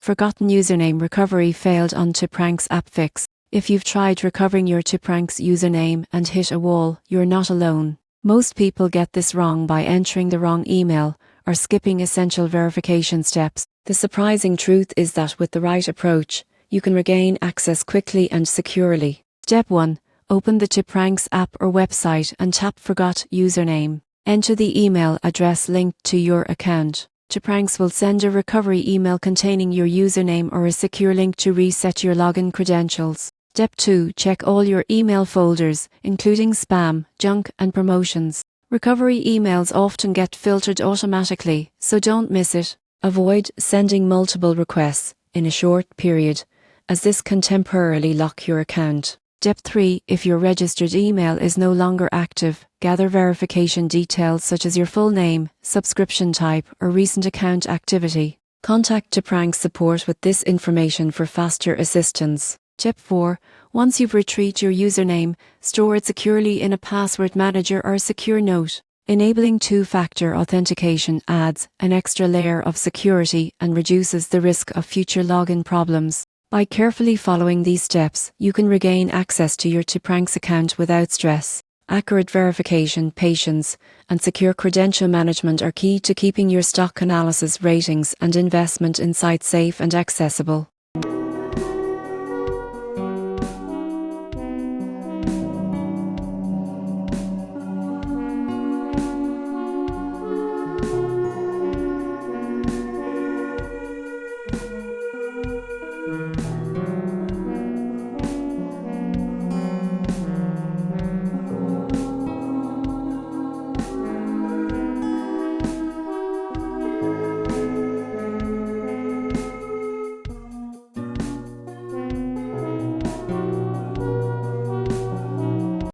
Forgotten username recovery failed on TipRanks App Fix. If you've tried recovering your TipRanks username and hit a wall, you're not alone. Most people get this wrong by entering the wrong email or skipping essential verification steps. The surprising truth is that with the right approach, you can regain access quickly and securely. Step 1. Open the TipRanks app or website and tap Forgot Username. Enter the email address linked to your account. TipRanks will send a recovery email containing your username or a secure link to reset your login credentials. Step 2. Check all your email folders, including spam, junk, and promotions. Recovery emails often get filtered automatically, so don't miss it. Avoid sending multiple requests in a short period, as this can temporarily lock your account. Step 3. If your registered email is no longer active, gather verification details such as your full name, subscription type, or recent account activity. Contact TipRanks support with this information for faster assistance. Step 4. Once you've retrieved your username, store it securely in a password manager or a secure note. Enabling two-factor authentication adds an extra layer of security and reduces the risk of future login problems. By carefully following these steps, you can regain access to your TipRanks account without stress. Accurate verification, patience, and secure credential management are key to keeping your stock analysis, ratings, and investment insights safe and accessible.